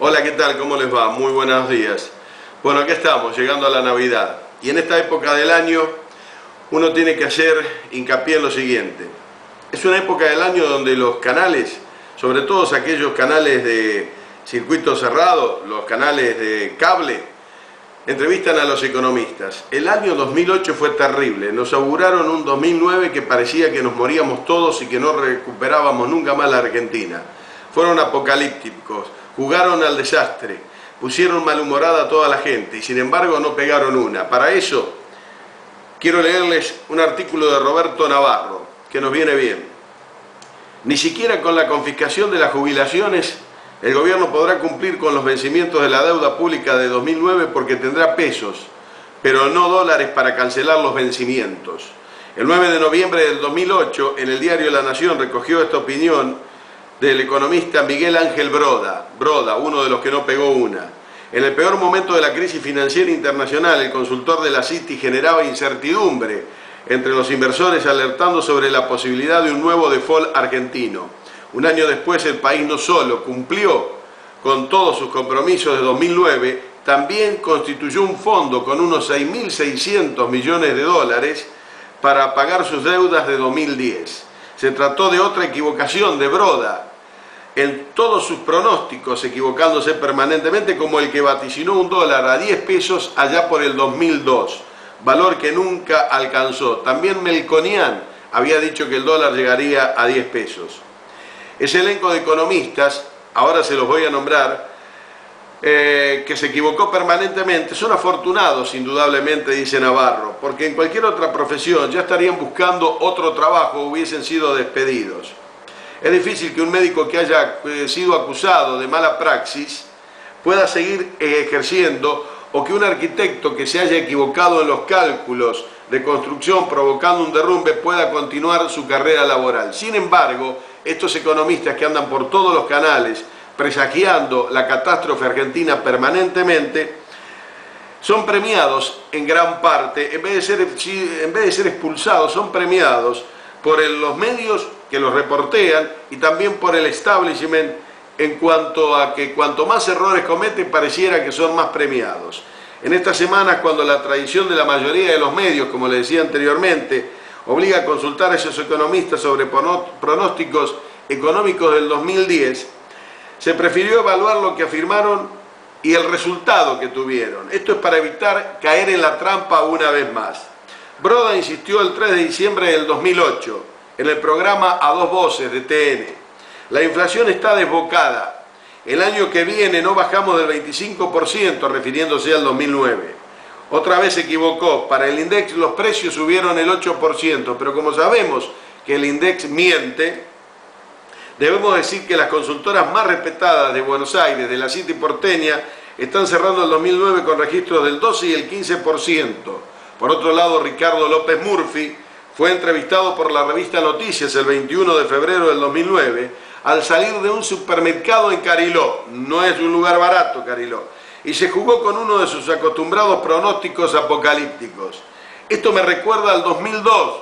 Hola, ¿qué tal? ¿Cómo les va? Muy buenos días. Bueno, aquí estamos, llegando a la Navidad. Y en esta época del año uno tiene que hacer hincapié en lo siguiente. Es una época del año donde los canales, sobre todo aquellos canales de circuito cerrado, los canales de cable, entrevistan a los economistas. El año 2008 fue terrible. Nos auguraron un 2009 que parecía que nos moríamos todos y que no recuperábamos nunca más la Argentina. Fueron apocalípticos. Jugaron al desastre, pusieron malhumorada a toda la gente y sin embargo no pegaron una. Para eso quiero leerles un artículo de Roberto Navarro, que nos viene bien. Ni siquiera con la confiscación de las jubilaciones el gobierno podrá cumplir con los vencimientos de la deuda pública de 2009 porque tendrá pesos, pero no dólares para cancelar los vencimientos. El 9 de noviembre del 2008, en el diario La Nación recogió esta opinión del economista Miguel Ángel Broda, uno de los que no pegó una. En el peor momento de la crisis financiera internacional, el consultor de la Citi generaba incertidumbre entre los inversores, alertando sobre la posibilidad de un nuevo default argentino. Un año después, el país no solo cumplió con todos sus compromisos de 2009, también constituyó un fondo con unos 6.600 millones de dólares para pagar sus deudas de 2010. Se trató de otra equivocación de Broda, en todos sus pronósticos, equivocándose permanentemente, como el que vaticinó un dólar a 10 pesos allá por el 2002, valor que nunca alcanzó. También Melconian había dicho que el dólar llegaría a 10 pesos. Ese elenco de economistas, ahora se los voy a nombrar, que se equivocó permanentemente, son afortunados indudablemente, dice Navarro, porque en cualquier otra profesión ya estarían buscando otro trabajo o hubiesen sido despedidos. Es difícil que un médico que haya sido acusado de mala praxis pueda seguir ejerciendo, o que un arquitecto que se haya equivocado en los cálculos de construcción provocando un derrumbe pueda continuar su carrera laboral. Sin embargo, estos economistas que andan por todos los canales presagiando la catástrofe argentina permanentemente, son premiados en gran parte, en vez de ser expulsados, son premiados por los medios que los reportean y también por el establishment, en cuanto a que cuanto más errores cometen pareciera que son más premiados. En estas semanas, cuando la tradición de la mayoría de los medios, como les decía anteriormente, obliga a consultar a esos economistas sobre pronósticos económicos del 2010, se prefirió evaluar lo que afirmaron y el resultado que tuvieron. Esto es para evitar caer en la trampa una vez más. Broda insistió el 3 de diciembre del 2008 en el programa A Dos Voces de TN. La inflación está desbocada. El año que viene no bajamos del 25%, refiriéndose al 2009. Otra vez se equivocó. Para el INDEX los precios subieron el 8%, pero como sabemos que el INDEX miente, debemos decir que las consultoras más respetadas de Buenos Aires, de la Citi porteña, están cerrando el 2009 con registros del 12 y el 15%. Por otro lado, Ricardo López Murphy fue entrevistado por la revista Noticias el 21 de febrero del 2009 al salir de un supermercado en Cariló. No es un lugar barato, Cariló. Y se jugó con uno de sus acostumbrados pronósticos apocalípticos. Esto me recuerda al 2002,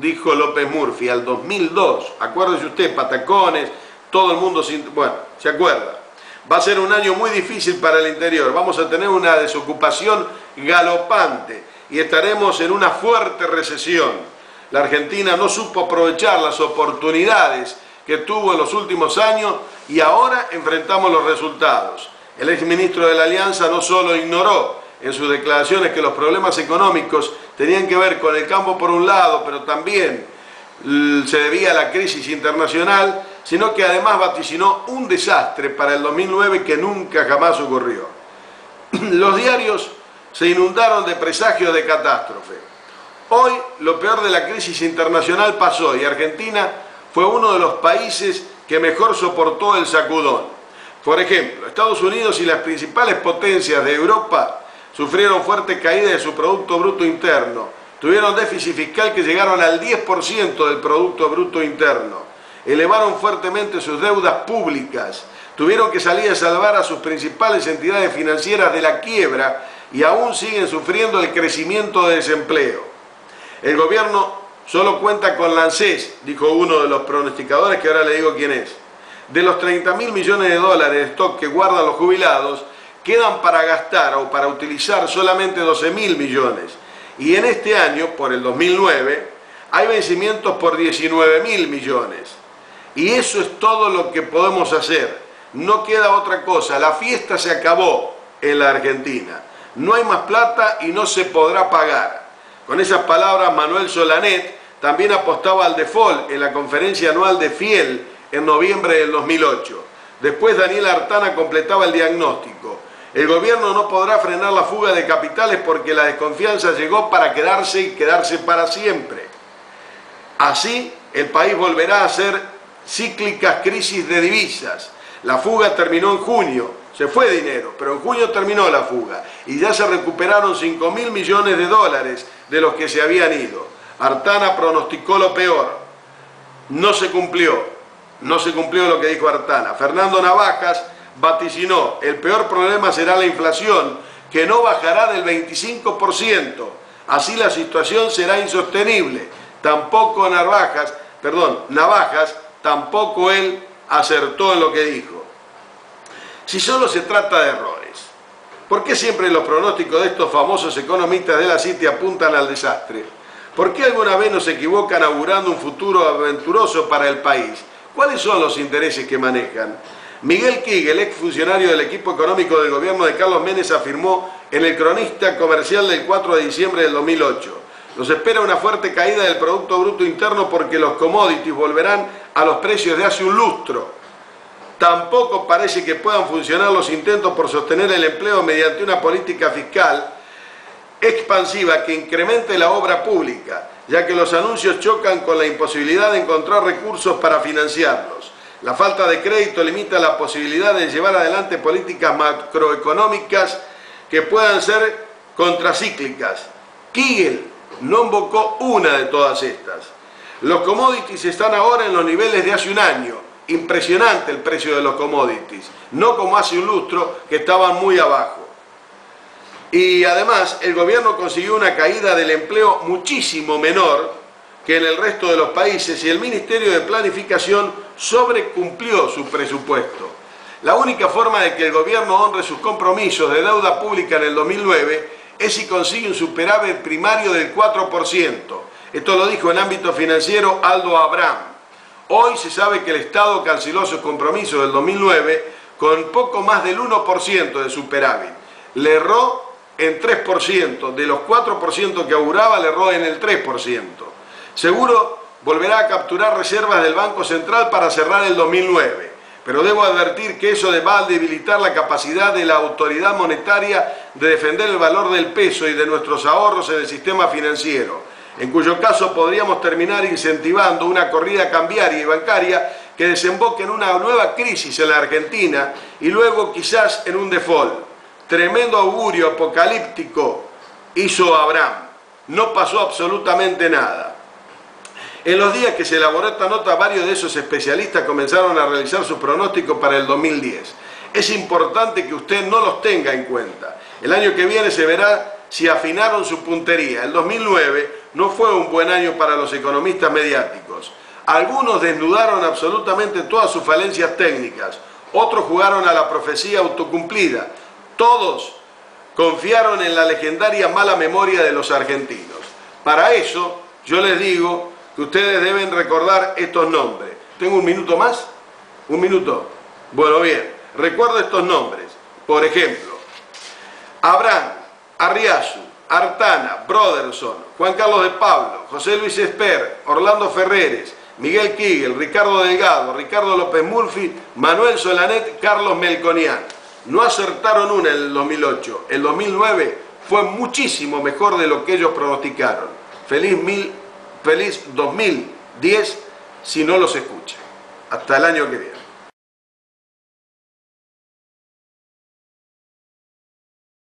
dijo López Murphy, al 2002. Acuérdese usted, patacones, todo el mundo sin... Bueno, se acuerda. Va a ser un año muy difícil para el interior. Vamos a tener una desocupación galopante y estaremos en una fuerte recesión. La Argentina no supo aprovechar las oportunidades que tuvo en los últimos años y ahora enfrentamos los resultados. El exministro de la Alianza no solo ignoró en sus declaraciones que los problemas económicos tenían que ver con el campo por un lado, pero también se debía a la crisis internacional, sino que además vaticinó un desastre para el 2009 que nunca jamás ocurrió. Los diarios se inundaron de presagios de catástrofe. Hoy lo peor de la crisis internacional pasó y Argentina fue uno de los países que mejor soportó el sacudón. Por ejemplo, Estados Unidos y las principales potencias de Europa sufrieron fuerte caída de su Producto Bruto Interno, tuvieron déficit fiscal que llegaron al 10% del Producto Bruto Interno, elevaron fuertemente sus deudas públicas, tuvieron que salir a salvar a sus principales entidades financieras de la quiebra y aún siguen sufriendo el crecimiento de desempleo. El gobierno solo cuenta con la ANSES, dijo uno de los pronosticadores, que ahora le digo quién es. De los 30.000 millones de dólares de stock que guardan los jubilados, quedan para gastar o para utilizar solamente 12.000 millones. Y en este año, por el 2009, hay vencimientos por 19.000 millones. Y eso es todo lo que podemos hacer. No queda otra cosa. La fiesta se acabó en la Argentina. No hay más plata y no se podrá pagar. Con esas palabras, Manuel Solanet también apostaba al default en la conferencia anual de Fiel en noviembre del 2008. Después Daniel Artana completaba el diagnóstico. El gobierno no podrá frenar la fuga de capitales porque la desconfianza llegó para quedarse y quedarse para siempre. Así, el país volverá a ser cíclicas crisis de divisas. La fuga terminó en junio, se fue dinero, pero en junio terminó la fuga y ya se recuperaron 5.000 millones de dólares de los que se habían ido. Artana pronosticó lo peor, no se cumplió lo que dijo Artana. Fernando Navajas vaticinó, el peor problema será la inflación, que no bajará del 25%, así la situación será insostenible. Tampoco Navajas, tampoco él acertó en lo que dijo. Si solo se trata de errores, ¿por qué siempre los pronósticos de estos famosos economistas de la City apuntan al desastre? ¿Por qué alguna vez nos equivocan augurando un futuro aventuroso para el país? ¿Cuáles son los intereses que manejan? Miguel Kigel, exfuncionario del equipo económico del gobierno de Carlos Menem, afirmó en el Cronista Comercial del 4 de diciembre del 2008. Nos espera una fuerte caída del Producto Bruto Interno porque los commodities volverán a los precios de hace un lustro. Tampoco parece que puedan funcionar los intentos por sostener el empleo mediante una política fiscal expansiva que incremente la obra pública, ya que los anuncios chocan con la imposibilidad de encontrar recursos para financiarlos. La falta de crédito limita la posibilidad de llevar adelante políticas macroeconómicas que puedan ser contracíclicas. Kigel no invocó una de todas estas. Los commodities están ahora en los niveles de hace un año. Impresionante el precio de los commodities, no como hace un lustro que estaban muy abajo. Y además el gobierno consiguió una caída del empleo muchísimo menor que en el resto de los países y el Ministerio de Planificación sobrecumplió su presupuesto. La única forma de que el gobierno honre sus compromisos de deuda pública en el 2009 es si consigue un superávit primario del 4%. Esto lo dijo en ámbito financiero Aldo Abraham. Hoy se sabe que el Estado canceló sus compromisos del 2009 con poco más del 1% de superávit. Le erró en 3%, de los 4% que auguraba le erró en el 3%. Seguro volverá a capturar reservas del Banco Central para cerrar el 2009, pero debo advertir que eso va a debilitar la capacidad de la autoridad monetaria de defender el valor del peso y de nuestros ahorros en el sistema financiero, en cuyo caso podríamos terminar incentivando una corrida cambiaria y bancaria que desemboque en una nueva crisis en la Argentina y luego quizás en un default. Tremendo augurio apocalíptico hizo Abraham. No pasó absolutamente nada. En los días que se elaboró esta nota, varios de esos especialistas comenzaron a realizar sus pronósticos para el 2010. Es importante que usted no los tenga en cuenta. El año que viene se verá si afinaron su puntería. El 2009 no fue un buen año para los economistas mediáticos. Algunos desnudaron absolutamente todas sus falencias técnicas, otros jugaron a la profecía autocumplida, todos confiaron en la legendaria mala memoria de los argentinos. Para eso, yo les digo que ustedes deben recordar estos nombres. ¿Tengo un minuto más? ¿Un minuto? Bueno, bien, recuerdo estos nombres. Por ejemplo, Abraham, Arriazu, Artana, Broderson, Juan Carlos de Pablo, José Luis Esper, Orlando Ferreres, Miguel Kigel, Ricardo Delgado, Ricardo López Murphy, Manuel Solanet, Carlos Melconian. No acertaron una en el 2008. El 2009 fue muchísimo mejor de lo que ellos pronosticaron. Feliz 2010 si no los escuchan. Hasta el año que viene.